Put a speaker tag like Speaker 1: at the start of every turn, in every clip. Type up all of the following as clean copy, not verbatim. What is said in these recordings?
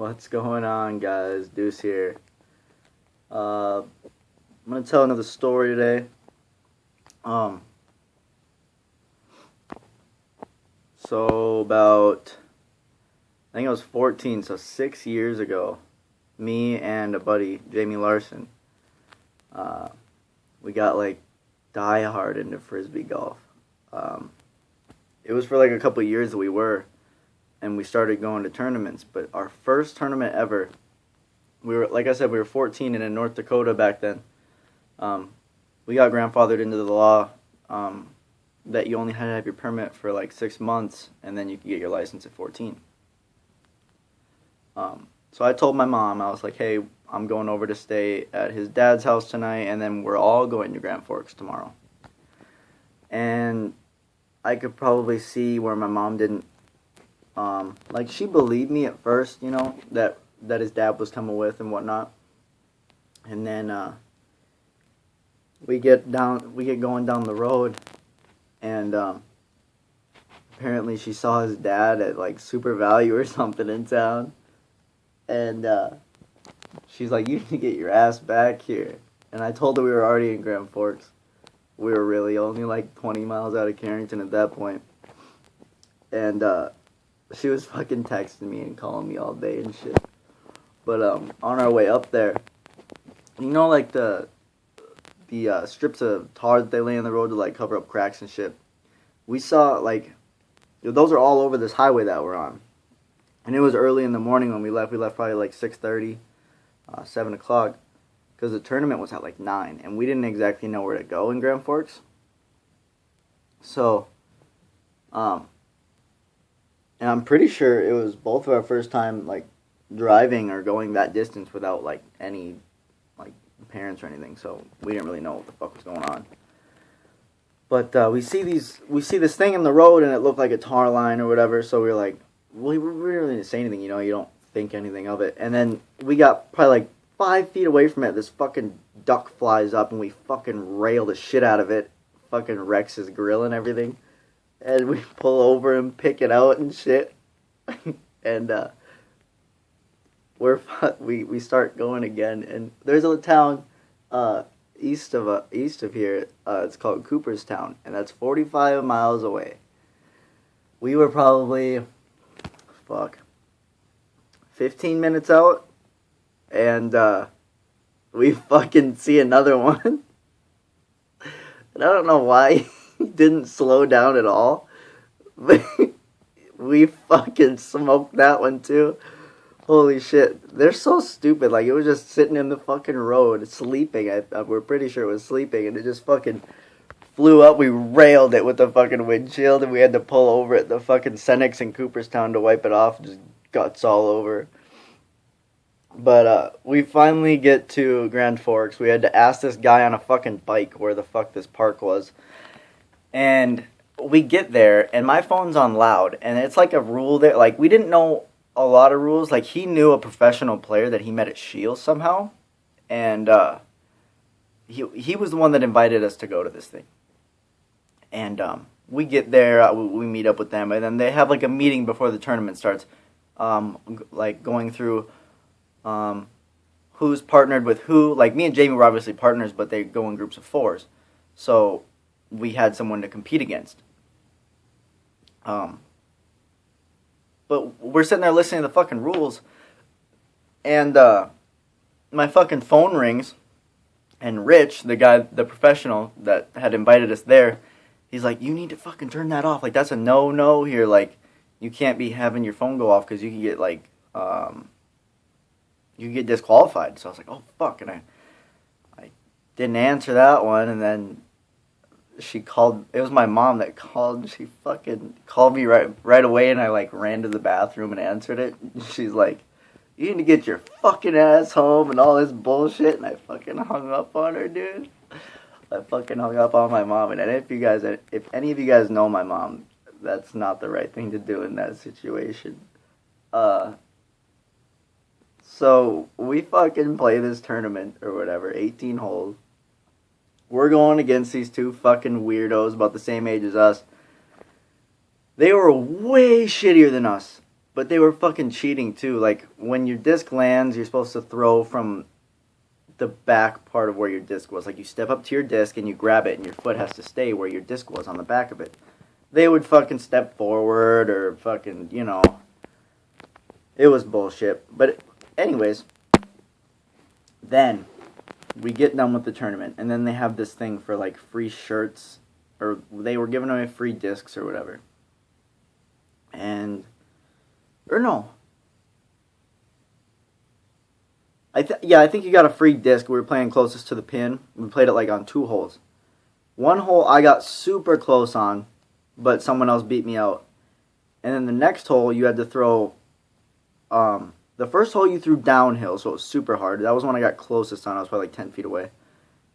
Speaker 1: What's going on, guys? Deuce here. I'm gonna tell another story today. Um, so about, I think I was 14, so 6 years ago, me and a buddy, Jamie Larson, we got like die hard into Frisbee Golf. It was for like a couple of years that we were, and we started going to tournaments. But our first tournament ever, we were, like I said, we were 14 and in North Dakota back then. We got grandfathered into the law that you only had to have your permit for like 6 months, and then you could get your license at 14. So I told my mom, I was like, hey, I'm going over to stay at his dad's house tonight, and then we're all going to Grand Forks tomorrow. And I could probably see where my mom didn't, like, she believed me at first, you know, that his dad was coming with and whatnot. And then we get going down the road, and apparently she saw his dad at like Super Value or something in town, and she's like, "You need to get your ass back here." And I told her we were already in Grand Forks. We were really only like 20 miles out of Carrington at that point, and she was fucking texting me and calling me all day and shit. But on our way up there, you know, like the strips of tar that they lay in the road to like cover up cracks and shit. We saw like those are all over this highway that we're on, and it was early in the morning when we left. We left probably like 6:30, 7 o'clock, because the tournament was at like 9, and we didn't exactly know where to go in Grand Forks. So, and I'm pretty sure it was both of our first time like driving or going that distance without like any like parents or anything, so we didn't really know what the fuck was going on. But we see this thing in the road, and it looked like a tar line or whatever. So we were like, well, we really didn't say anything, you know. You don't think anything of it. And then we got probably like 5 feet away from it. This fucking duck flies up, and we fucking rail the shit out of it. Fucking wrecks his grill and everything. And we pull over and pick it out and shit. And we start going again, and there's a town east of here. It's called Cooperstown, and that's 45 miles away. We were probably 15 minutes out, and we fucking see another one. And I don't know why he didn't slow down at all, but we fucking smoked that one too. Holy shit. They're so stupid. Like, it was just sitting in the fucking road, sleeping. We're pretty sure it was sleeping, and it just fucking flew up. We railed it with the fucking windshield, and we had to pull over at the fucking Cenex in Cooperstown to wipe it off. Just guts all over. But we finally get to Grand Forks. We had to ask this guy on a fucking bike where the fuck this park was. And we get there, and my phone's on loud, and it's like a rule there. Like, we didn't know a lot of rules. Like, he knew a professional player that he met at Shields somehow, and he was the one that invited us to go to this thing. And we get there, we meet up with them, and then they have like a meeting before the tournament starts, like going through who's partnered with who. Like, me and Jamie were obviously partners, but they go in groups of 4s, so we had someone to compete against. But we're sitting there listening to the fucking rules, and my fucking phone rings, and Rich, the guy, the professional that had invited us there, he's like, you need to fucking turn that off. Like, that's a no-no here. Like, you can't be having your phone go off because you can get, like, you can get disqualified. So I was like, oh, fuck. And I didn't answer that one, and then she called. It was my mom that called. She fucking called me right away, and I like ran to the bathroom and answered it. She's like, you need to get your fucking ass home and all this bullshit. And I fucking hung up on her, dude. I fucking hung up on my mom. And if any of you guys know my mom, that's not the right thing to do in that situation. So we fucking play this tournament or whatever, 18 holes. We're going against these 2 fucking weirdos about the same age as us. They were way shittier than us, But they were fucking cheating too. Like, when your disc lands, you're supposed to throw from the back part of where your disc was. Like, you step up to your disc and you grab it, and your foot has to stay where your disc was on the back of it. They would fucking step forward or fucking, you know. It was bullshit. But anyways, then we get done with the tournament, and then they have this thing for, like, free shirts, or they were giving away free discs or whatever. And, or no. I think you got a free disc. We were playing closest to the pin. We played it, like, on 2 holes. 1 hole I got super close on, but someone else beat me out. And then the next hole, you had to throw, the first hole you threw downhill, so it was super hard. That was when I got closest on. I was probably like 10 feet away.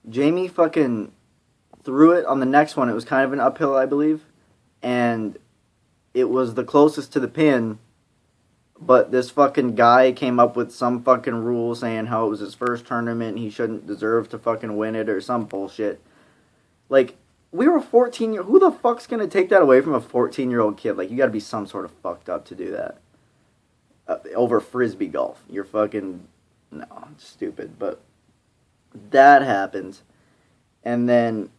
Speaker 1: Jamie fucking threw it on the next one. It was kind of an uphill, I believe. And it was the closest to the pin. But this fucking guy came up with some fucking rule saying how it was his first tournament and he shouldn't deserve to fucking win it or some bullshit. Like, we were 14 years... Who the fuck's gonna take that away from a 14-year-old kid? Like, you gotta be some sort of fucked up to do that. Over Frisbee Golf. You're fucking... No, it's stupid. But that happens. And then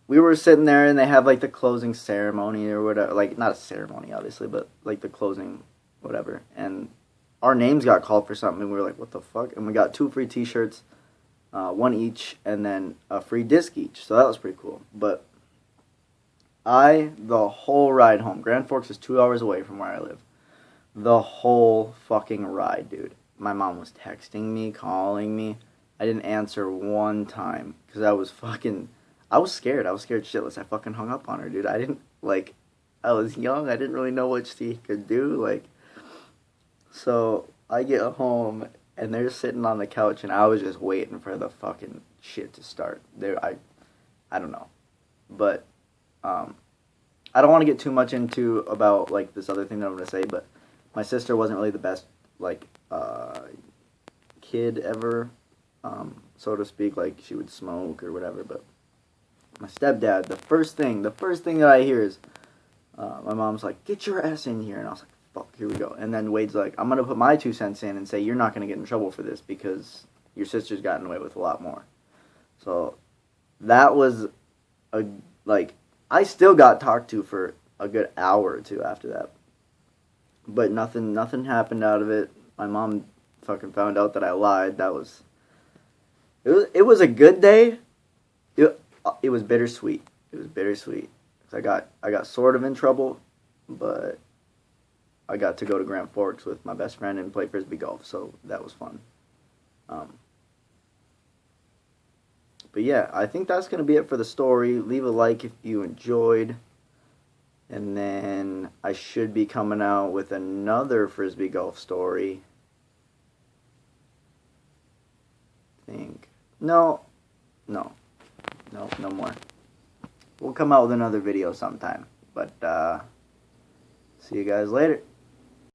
Speaker 1: we were sitting there and they have, like, the closing ceremony or whatever. Like, not a ceremony, obviously, but, like, the closing whatever. And our names got called for something and we were like, what the fuck? And we got 2 free t-shirts, 1 each, and then a free disc each. So that was pretty cool. But the whole ride home, Grand Forks is 2 hours away from where I live. The whole fucking ride, dude. My mom was texting me, calling me. I didn't answer 1 time because I was scared. I was scared shitless. I fucking hung up on her, dude. I didn't, like, I was young. I didn't really know what she could do, like. So I get home and they're sitting on the couch and I was just waiting for the fucking shit to start. I don't know. But I don't want to get too much into about, like, this other thing that I'm going to say, but my sister wasn't really the best, like, kid ever, so to speak. Like, she would smoke or whatever, but my stepdad, the first thing that I hear is, my mom's like, get your ass in here, and I was like, fuck, here we go. And then Wade's like, I'm going to put my 2 cents in and say, you're not going to get in trouble for this because your sister's gotten away with a lot more. So that was, I still got talked to for a good hour or 2 after that. But nothing happened out of it. My mom fucking found out that I lied. It was a good day. It was bittersweet. It was bittersweet. I got sort of in trouble, but I got to go to Grand Forks with my best friend and play Frisbee Golf, so that was fun. But yeah, I think that's going to be it for the story. Leave a like if you enjoyed. And then I should be coming out with another Frisbee Golf story. I think. No more. We'll come out with another video sometime. But, see you guys later.